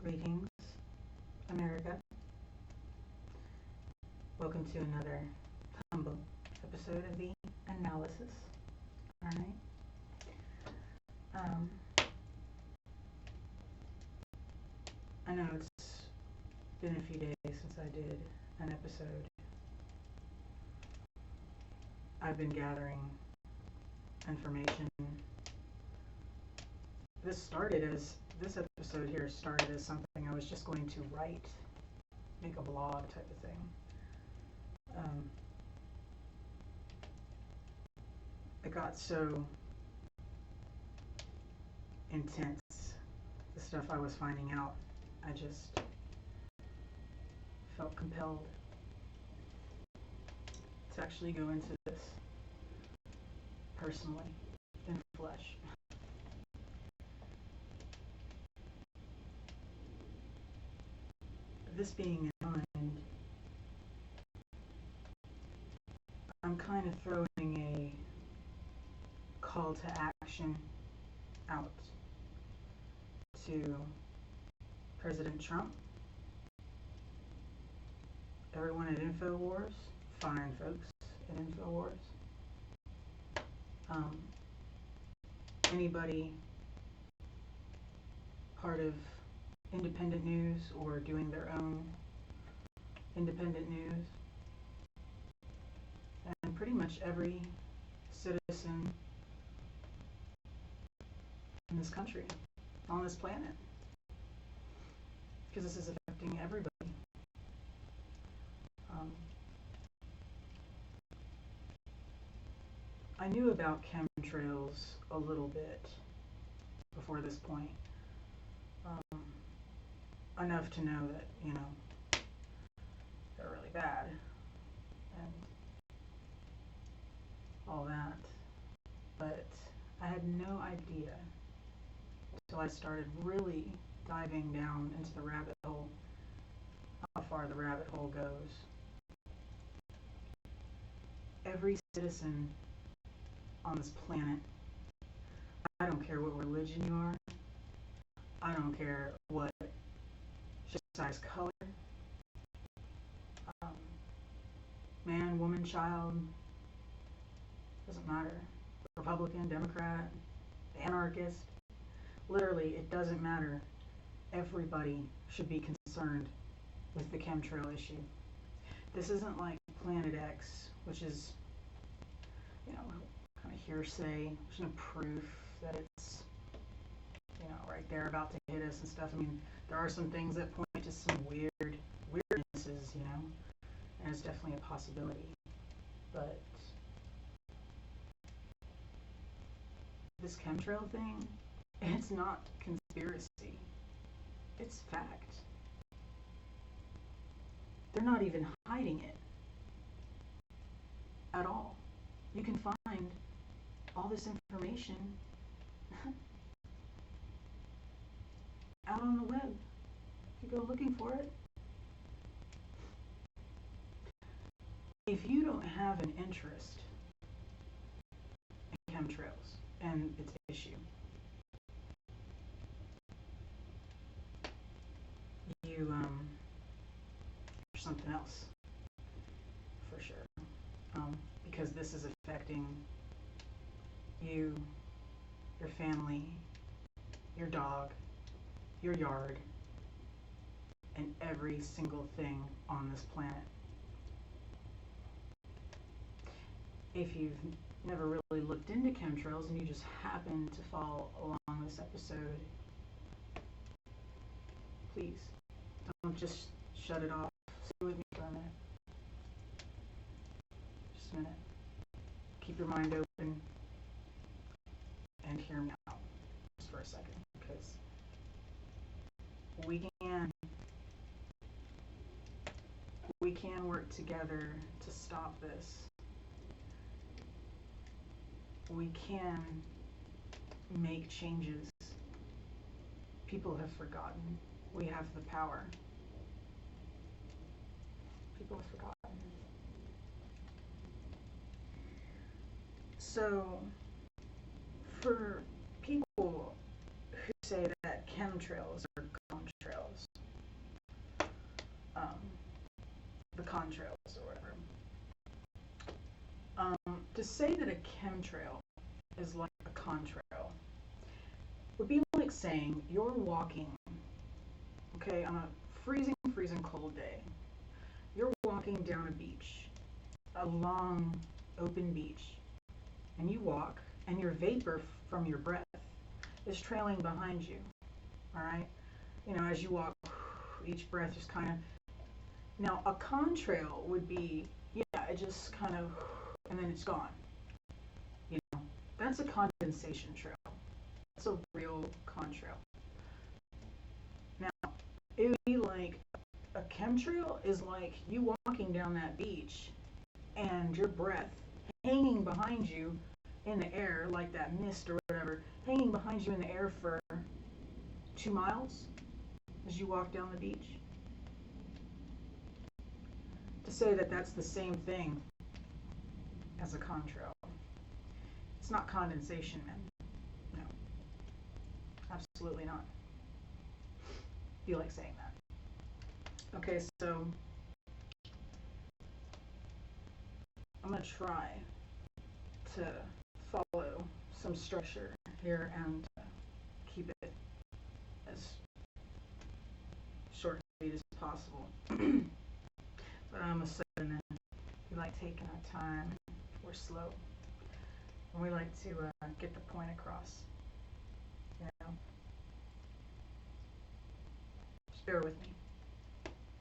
Greetings, America. Welcome to another humble episode of the analysis. Alright. Um, I know it's been a few days since I did an episode. I've been gathering information. This episode here started as something I was just going to write, make a blog type of thing. It got so intense, the stuff I was finding out, I just felt compelled to actually go into this personally, in flesh. This being in mind, I'm kind of throwing a call to action out to President Trump, everyone at InfoWars, fine folks at InfoWars, anybody part of independent news or doing their own independent news, and pretty much every citizen in this country, on this planet, because this is affecting everybody. I knew about chemtrails a little bit before this point. Enough to know that, they're really bad and all that. But I had no idea until I started really diving down into the rabbit hole, how far the rabbit hole goes. Every citizen on this planet, I don't care what religion you are, I don't care what size, color, man, woman, child, doesn't matter, Republican, Democrat, anarchist, literally it doesn't matter. Everybody should be concerned with the chemtrail issue. This isn't like Planet X, which is, kind of hearsay. There's no proof that it's, right there about to hit us and stuff. I mean, there are some things that point to some weirdnesses, and it's definitely a possibility. But this chemtrail thing, it's not conspiracy. It's fact. They're not even hiding it at all. You can find all this information out on the web if you go looking for it. If you don't have an interest in chemtrails and its issue, you there's something else for sure, because this is affecting you, your family, your dog, your yard, and every single thing on this planet. If you've never really looked into chemtrails and you just happen to fall along this episode, please don't just shut it off. Stay with me for a minute. Just a minute. Keep your mind open and hear me out just for a second, because we can work together to stop this. We can make changes. People have forgotten. We have the power. People have forgotten. So, for people who say that chemtrails are contrails, um, the contrails or whatever. To say that a chemtrail is like a contrail would be like saying you're walking, okay, on a freezing, freezing cold day. You're walking down a beach, a long, open beach, and you walk, and your vapor from your breath is trailing behind you, all right? You know, as you walk, each breath just kind of. Now, a contrail would be, yeah, it just kind of, and then it's gone. You know, that's a condensation trail. That's a real contrail. Now, it would be like a chemtrail is like you walking down that beach and your breath hanging behind you in the air, like that mist or whatever, hanging behind you in the air for 2 miles as you walk down the beach. To say that that's the same thing as a contrail. It's not condensation, man. No. Absolutely not. Feel like saying that. Okay, so I'm going to try to follow some structure here and keep it as short and sweet as possible. But I'm a Southerner. We like taking our time. We're slow. And we like to get the point across. You know? Just bear with me.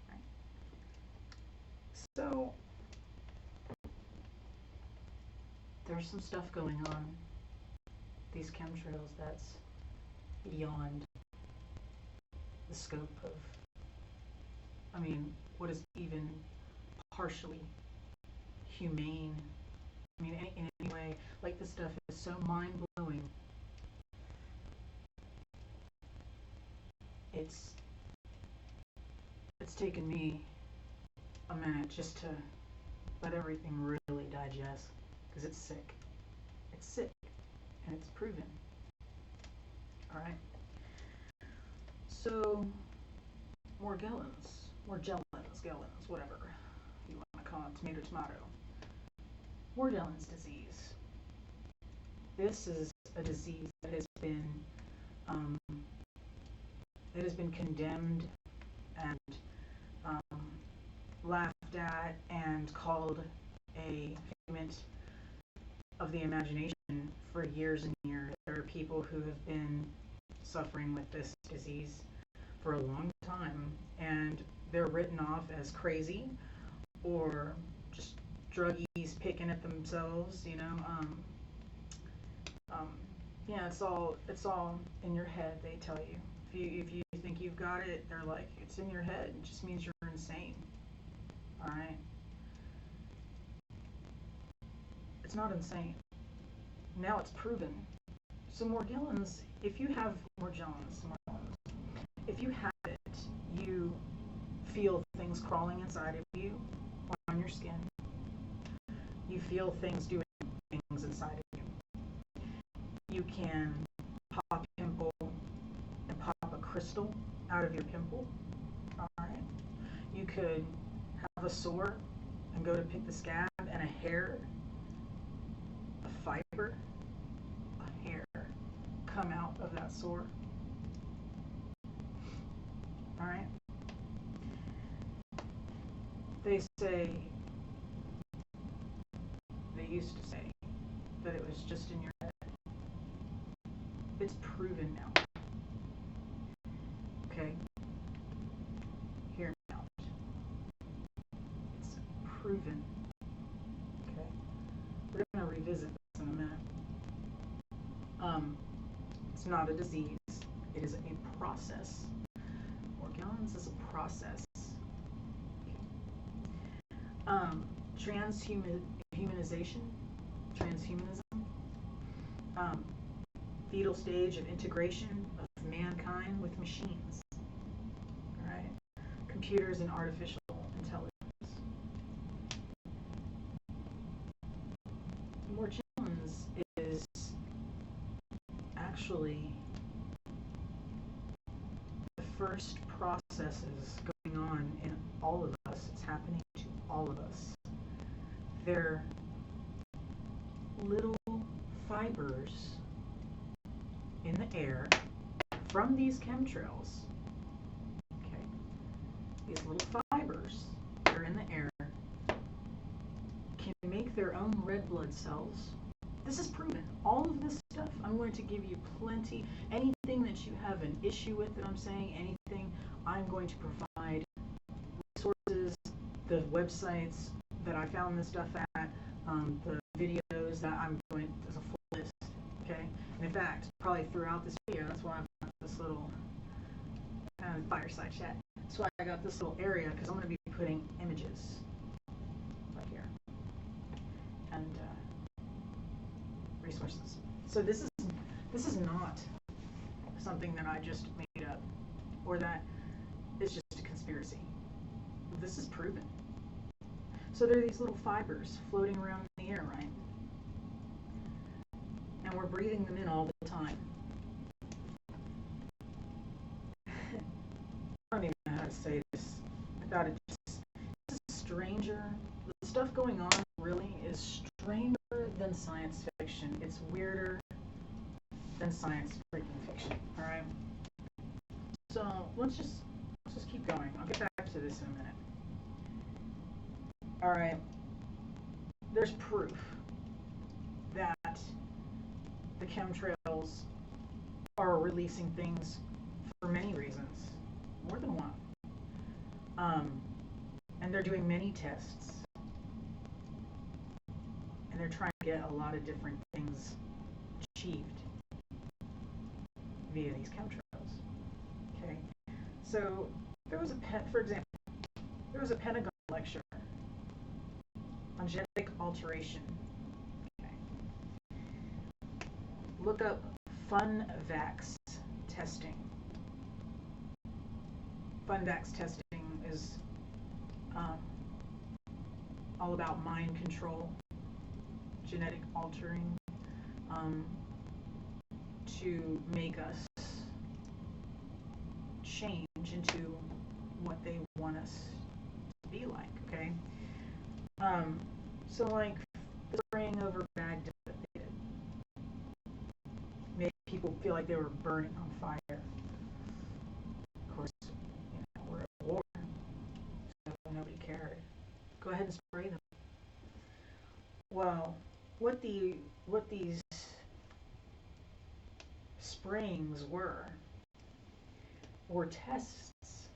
Right. So, there's some stuff going on. These chemtrails that's beyond the scope of, I mean, what is even partially humane. I mean, in any way, like this stuff is so mind-blowing. It's taken me a minute just to let everything really digest, because it's sick. It's sick, and it's proven. All right. So, Morgellons, whatever you want to call it, tomato. Morgellons disease. This is a disease that has been condemned and laughed at and called a figment of the imagination for years and years. There are people who have been suffering with this disease for a long time, and they're written off as crazy or just druggies picking at themselves, you know. Yeah, it's all in your head. They tell you if you think you've got it, they're like, it's in your head. It just means you're insane. All right. It's not insane. Now it's proven. So Morgellons, if you have Morgellons, if you have it, you feel things crawling inside of you or on your skin. You feel things doing things inside of you. You can pop a pimple and pop a crystal out of your pimple. All right. You could have a sore and go to pick the scab, and a hair, a fiber, a hair come out of that sore. All right. They used to say that it was just in your head. It's proven now. Okay? Hear me out. It's proven. Okay? We're going to revisit this in a minute. It's not a disease. It is a process. Morgellons is a process. Transhumanisation, transhumanism, fetal stage of integration of mankind with machines. All right, computers and artificial intelligence. Morgellons is actually the first processes going on in all of us. It's happening to all of us. They're little fibers in the air from these chemtrails. Okay, these little fibers that are in the air can make their own red blood cells. This is proven. All of this stuff, I'm going to give you plenty. Anything that you have an issue with that I'm saying, anything, I'm going to provide resources, the websites that I found this stuff at, the videos that I'm going, there's a full list, okay? And in fact, probably throughout this video, that's why I've got this little fireside chat. That's why I got this little area, because I'm going to be putting images right here. And resources. So this is not something that I just made up, or that is just a conspiracy. This is proven. So there are these little fibers floating around in the air, right? And we're breathing them in all the time. I don't even know how to say this. I thought it just, this is stranger. The stuff going on really is stranger than science fiction. It's weirder than science freaking fiction. All right. So let's just keep going. I'll get back to this in a minute. All right. There's proof that the chemtrails are releasing things for many reasons, more than one. And they're doing many tests. And they're trying to get a lot of different things achieved via these chemtrails. Okay, so there was for example, there was a Pentagon lecture on genetic alteration. Okay. Look up FunVax testing. FunVax testing is all about mind control, genetic altering, to make us change into what they want us to be like, okay? So like the spraying over Baghdad that they did made people feel like they were burning on fire. Of course, you know, we're at war, so nobody cared. Go ahead and spray them. Well, what these sprayings were tests.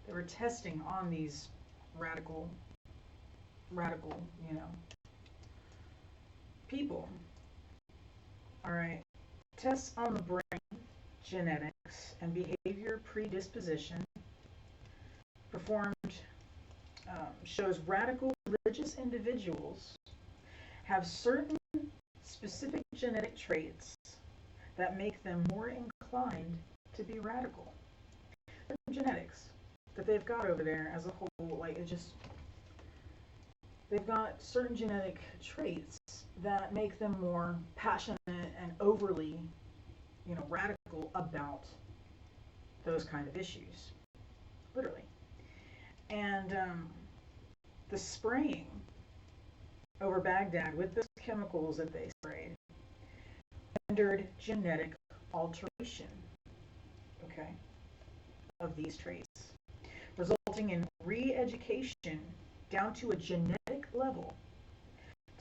They were testing on these radical, you know, people. All right. Tests on the brain, genetics, and behavior predisposition performed shows radical religious individuals have certain specific genetic traits that make them more inclined to be radical. Genetics that they've got over there as a whole, like it just, they've got certain genetic traits that make them more passionate and overly, you know, radical about those kind of issues, literally. And the spraying over Baghdad with those chemicals that they sprayed rendered genetic alteration, okay, of these traits, resulting in re-education down to a genetic level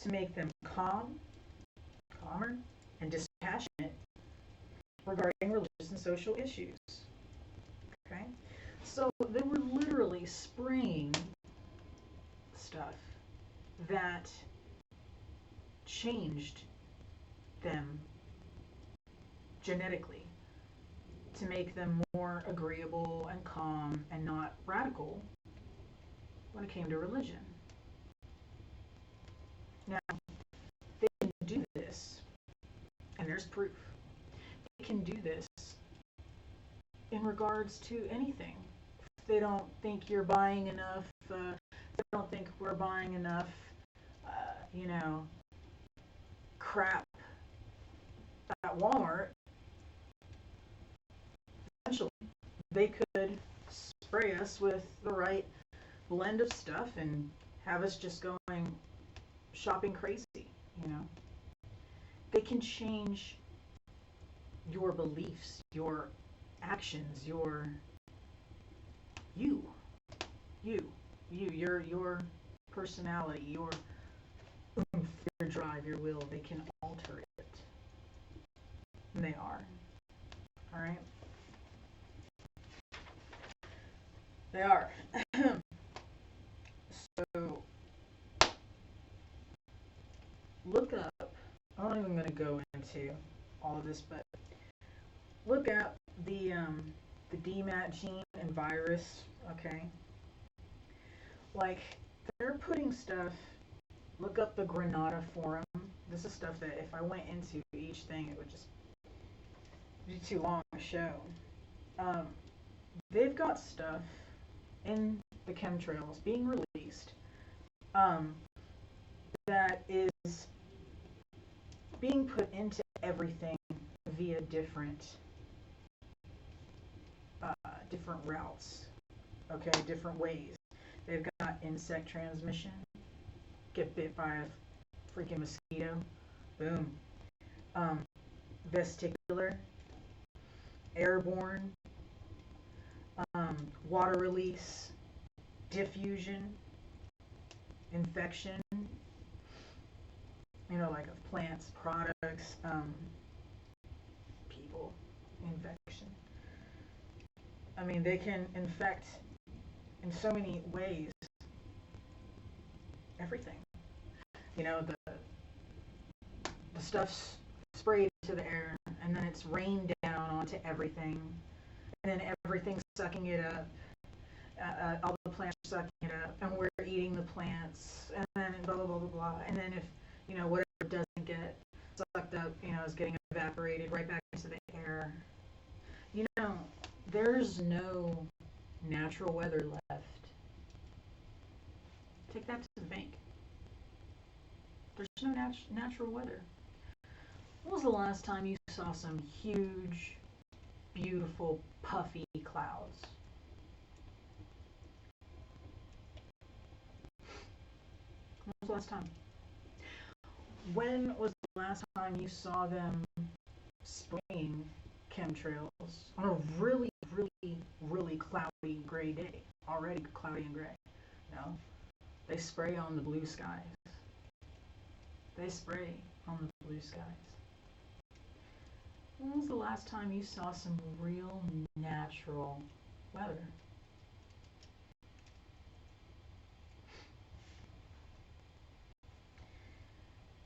to make them calmer, and dispassionate regarding religious and social issues. Okay? So they were literally spraying stuff that changed them genetically to make them more agreeable and calm and not radical when it came to religion. Now, they can do this, and there's proof. They can do this in regards to anything. If they don't think you're buying enough, they don't think we're buying enough, you know, crap at Walmart, essentially, they could spray us with the right blend of stuff and have us just going shopping crazy, you know. They can change your beliefs, your actions, you, you, your personality, your oomph, your drive, your will. They can alter it. And they are. All right. They are. So look up. I'm not even going to go into all of this, but look at the DMAT gene and virus. Okay. Like they're putting stuff. Look up the Granada Forum. This is stuff that if I went into each thing, it would just be too long a show. They've got stuff in the chemtrails being released that is being put into everything via different routes, okay, different ways. They've got insect transmission, get bit by a freaking mosquito, boom. Vesicular, airborne, water release, diffusion, infection, you know, like of plants, products, people, infection. I mean, they can infect in so many ways everything. You know, the stuff's sprayed to the air, and then it's rained down onto everything, and then everything's sucking it up. All the plants are sucking it up, and we're eating the plants, and then blah blah blah blah blah. And then if you know whatever doesn't get sucked up, you know, is getting evaporated right back into the air. You know, there's no natural weather left. Take that to the bank. There's no natural weather. When was the last time you saw some huge, beautiful, puffy clouds? When was the last time? When was the last time you saw them spraying chemtrails on a really, really, really cloudy gray day? Already cloudy and gray. No. They spray on the blue skies. They spray on the blue skies. When was the last time you saw some real natural weather?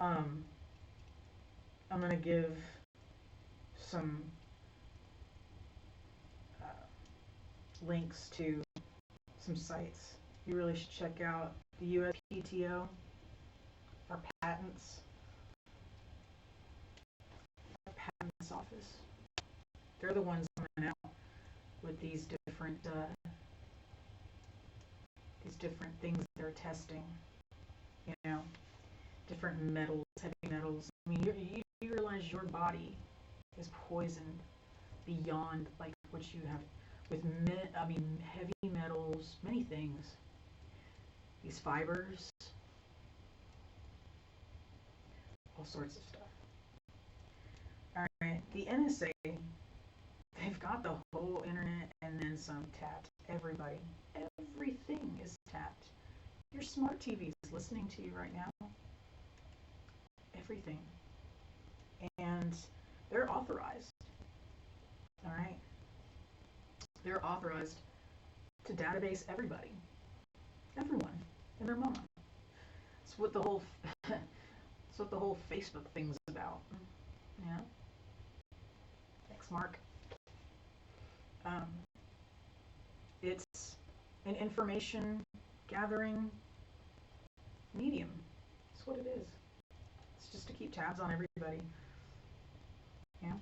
I'm going to give some links to some sites you really should check out. The USPTO, our patents office. They're the ones coming out with these different things they're testing. You know, different metals, heavy metals. I mean, you realize your body is poisoned beyond like what you have with heavy metals, many things. These fibers, all sorts of stuff. All right, the NSA, they've got the whole internet and then some tapped. Everybody, everything is tapped. Your smart TV is listening to you right now. Everything. And they're authorized. All right? They're authorized to database everybody. Everyone. And their mama. That's what the whole Facebook thing's about. Yeah. Thanks, Mark. It's an information gathering medium. That's what it is. It's just to keep tabs on everybody. Yeah.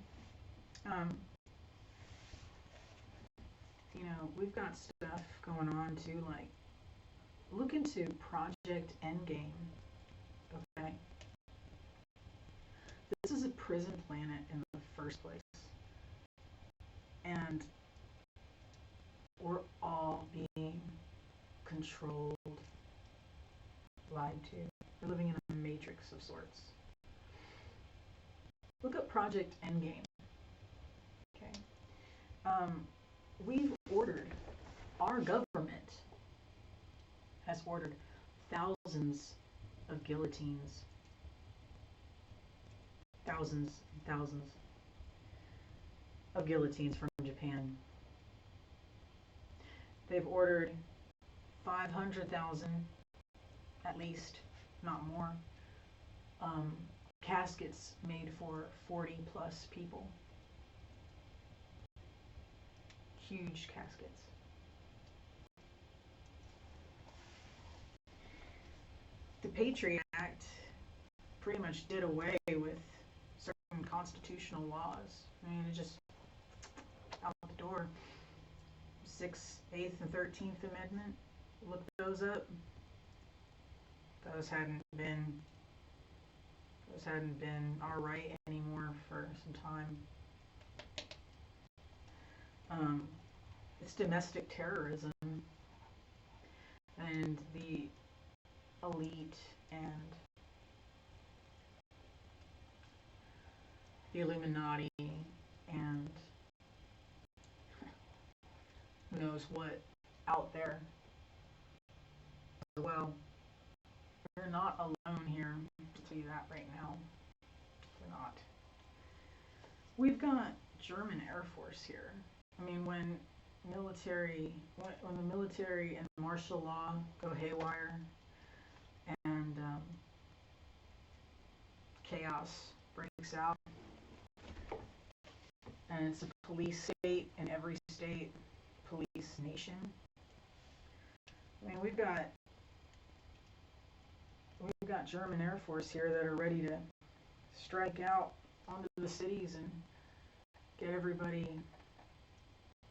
You know, we've got stuff going on too, like look into Project Endgame. Okay. This is a prison planet in the first place. And we're all being controlled, lied to. We're living in a matrix of sorts. Look up Project Endgame. Okay. We've ordered, our government has ordered thousands of guillotines. Thousands and thousands of guillotines from Japan. They've ordered 500,000, at least, not more, caskets made for 40 plus people. Huge caskets. The Patriot Act pretty much did away with certain constitutional laws. I mean, it just out the door. 6th, 8th, and 13th Amendment. Look those up. Those hadn't been our right anymore for some time. It's domestic terrorism, and the elite and the Illuminati and who knows what out there as well. They're not alone here, I'll tell you that right now. They're not. We've got German Air Force here. I mean, when the military and martial law go haywire and chaos breaks out, and it's a police state in every state, police nation. I mean, we've got German Air Force here that are ready to strike out onto the cities and get everybody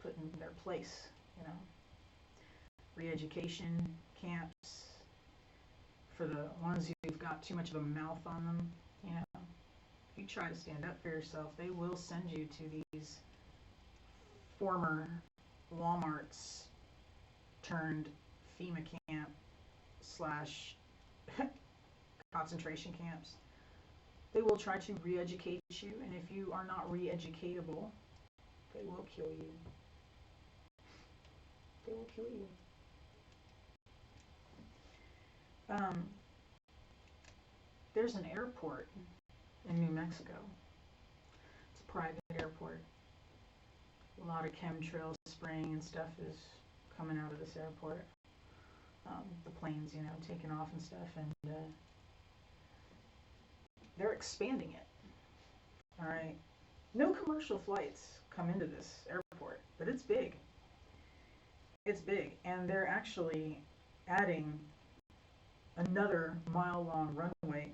put in their place, you know. Re-education camps for the ones who've got too much of a mouth on them, you know. If you try to stand up for yourself, they will send you to these former Walmarts turned FEMA camp / concentration camps. They will try to re-educate you, and if you are not re-educatable, they will kill you. They will kill you. There's an airport in New Mexico. It's a private airport. A lot of chemtrails spraying and stuff is coming out of this airport. The planes, you know, taking off and stuff, and they're expanding it. All right. No commercial flights come into this airport, but it's big. It's big, and they're actually adding another mile-long runway.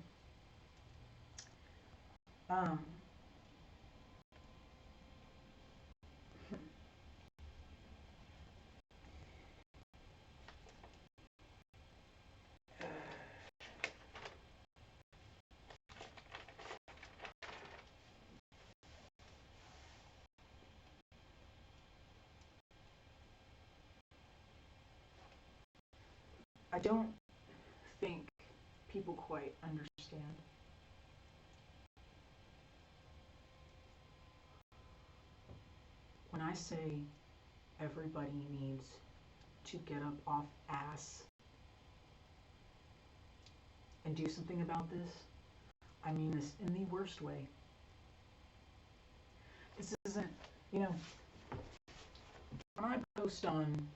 I don't think people quite understand. When I say everybody needs to get up off ass and do something about this, I mean this in the worst way. This isn't, you know, when I post on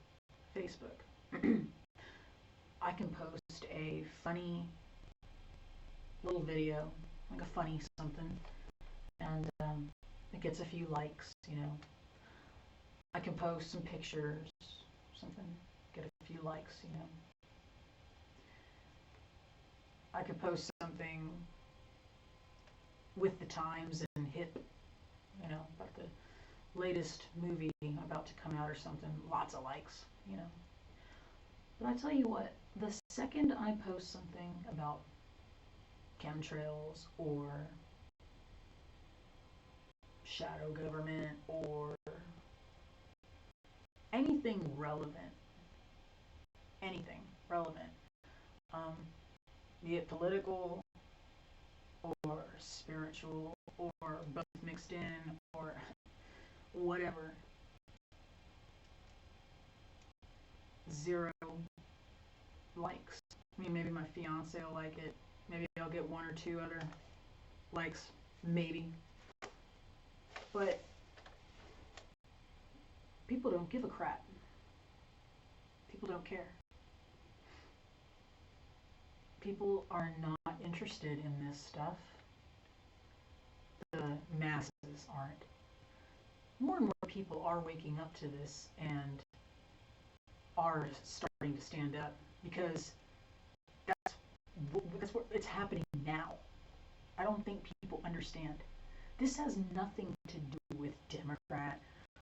Facebook, I can post a funny little video, like a funny something, and it gets a few likes, you know. I can post some pictures, something, get a few likes, you know. I could post something with the times and hit, you know, about the latest movie about to come out or something, lots of likes, you know. But I tell you what, the second I post something about chemtrails or shadow government or anything relevant anything relevant, um, be it political or spiritual or both mixed in or whatever. Zero likes. I mean, maybe my fiance will like it. Maybe I'll get one or two other likes. Maybe. But people don't give a crap. People don't care. People are not interested in this stuff. The masses aren't. More and more people are waking up to this and are starting to stand up because that's what it's happening now. I don't think people understand. This has nothing to do with Democrat,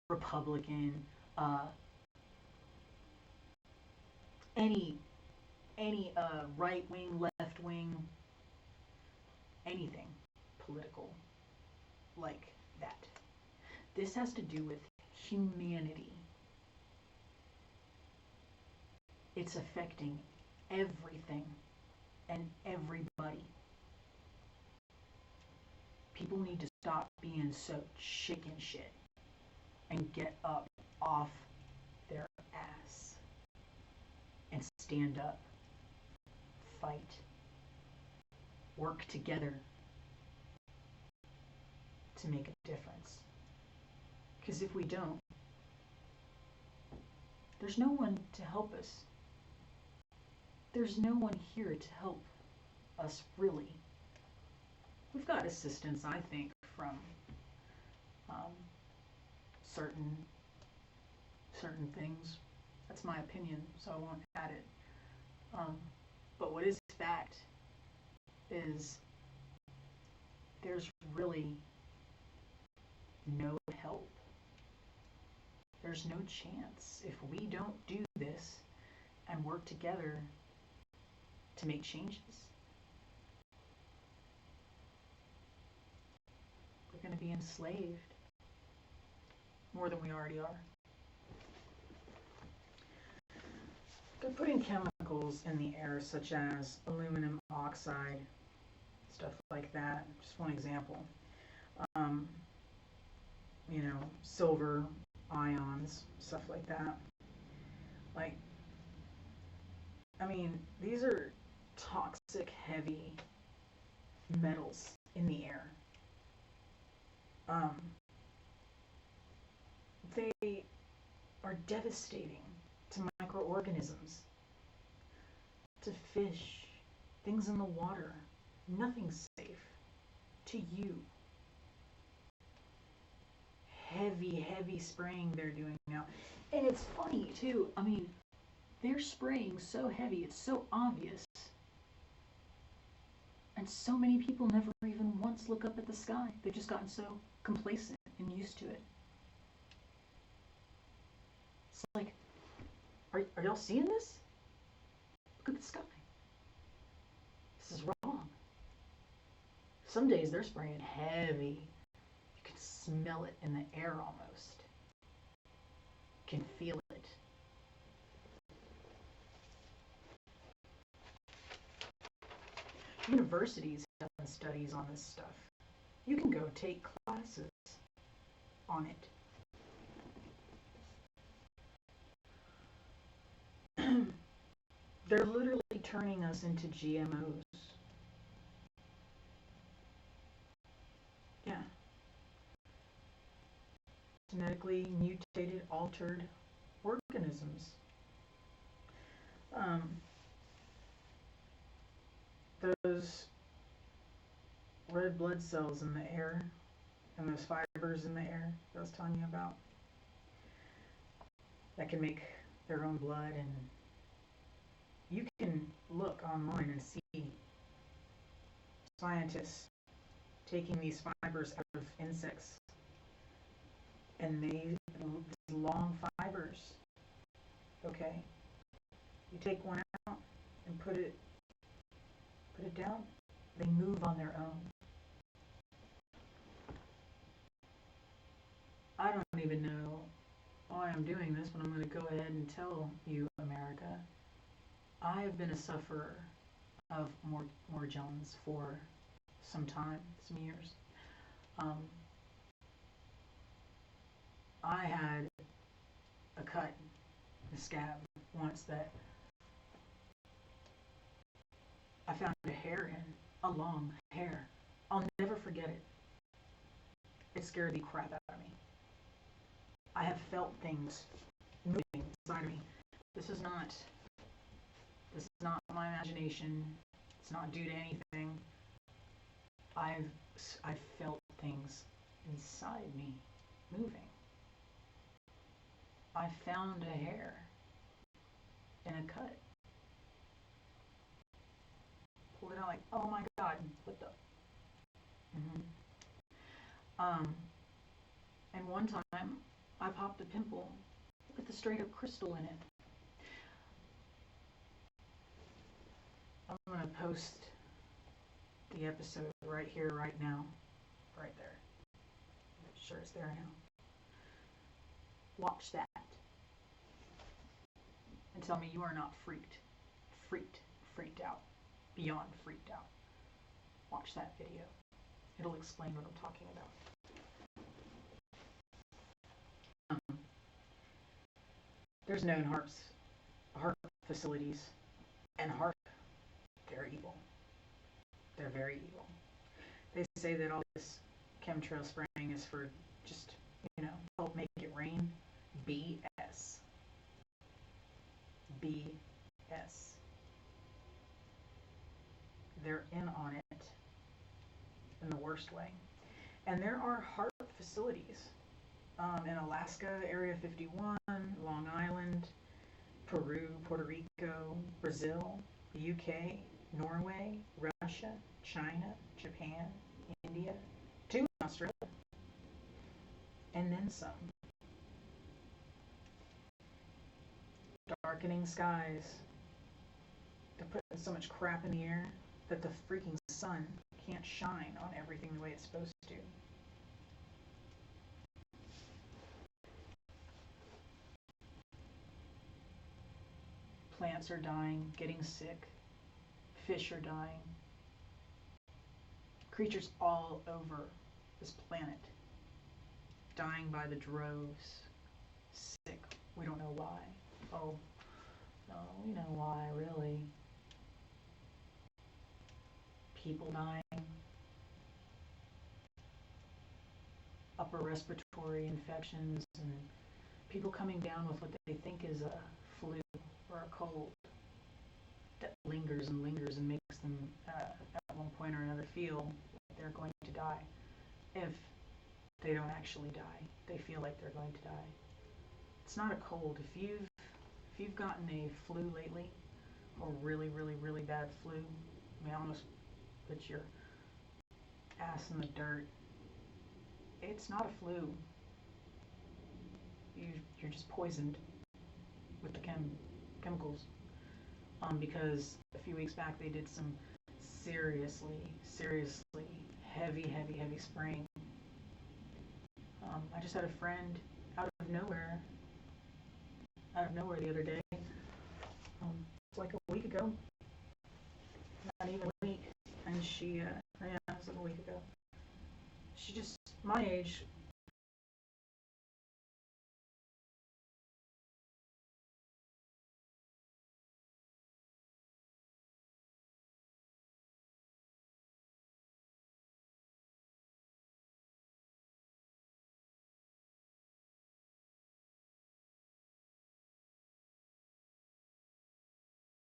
Republican, any right wing, left wing, anything political like that. This has to do with humanity. It's affecting everything and everybody. People need to stop being so chicken shit and get up off their ass and stand up, fight, work together to make a difference. Because if we don't, there's no one to help us. There's no one here to help us really. We've got assistance, I think, from certain things. That's my opinion, so I won't add it. But what is fact is there's really no help. There's no chance if we don't do this and work together to make changes. We're going to be enslaved more than we already are. They're putting chemicals in the air such as aluminum oxide, stuff like that. Just one example. Silver ions, stuff like that. These are toxic, heavy metals in the air. They are devastating to microorganisms, to fish, things in the water. Nothing's safe to you. Heavy spraying they're doing now. And it's funny too. They're spraying so heavy, it's so obvious. And so many people never even once look up at the sky. They've just gotten so complacent and used to it. It's like, are y'all seeing this? Look at the sky. This is wrong. Some days they're spraying heavy. You can smell it in the air almost. You can feel it. Universities have done studies on this stuff. You can go take classes on it. They're literally turning us into GMOs. Yeah. Genetically mutated, altered organisms. Those red blood cells in the air and those fibers in the air that I was telling you about that can make their own blood, and you can look online and see scientists taking these fibers out of insects, and these long fibers, okay, you take one out and put it down, they move on their own. I don't even know why I'm doing this, but I'm going to go ahead and tell you, America, I have been a sufferer of Morgellons for some time, some years. Um, I had a cut, a scab, once that I found a hair in, a long hair. I'll never forget it. It scared the crap out of me. I have felt things moving inside of me. This is not this is not my imagination. It's not due to anything. I've I've felt things inside me moving. I found a hair in a cut. Pulled it out like, oh my god, what the? Mm-hmm. Um, and one time I popped a pimple with a straight up crystal in it. I'm gonna post the episode right here, right now, right there. I'm sure it's there now. Watch that and tell me you are not freaked out, beyond freaked out. Watch that video. It'll explain what I'm talking about. There's known heart facilities, and they're evil. They're very evil. They say that all this chemtrail spraying is for just, help make it rain. BS. BS. They're in on it in the worst way. And there are heart facilities in Alaska, Area 51, Long Island, Peru, Puerto Rico, Brazil, the UK, Norway, Russia, China, Japan, India, 2 in Australia, and then some. Darkening skies. They're putting so much crap in the air that the freaking sun can't shine on everything the way it's supposed to. Plants are dying, getting sick. Fish are dying. Creatures all over this planet dying by the droves. Sick. We don't know why. Oh, no, we know why, really. People dying. Upper respiratory infections, and people coming down with what they think is a flu or a cold that lingers and lingers and makes them at one point or another feel like they're going to die. If they don't actually die, they feel like they're going to die. It's not a cold. If you've gotten a flu lately, or really, really, really bad flu, I mean, almost put your ass in the dirt. It's not a flu. You're just poisoned with the chemicals. Because a few weeks back they did some seriously heavy spraying. I just had a friend out of nowhere the other day. It's like a week ago, not even a week, and she, yeah, it was like a week ago. She just, my age,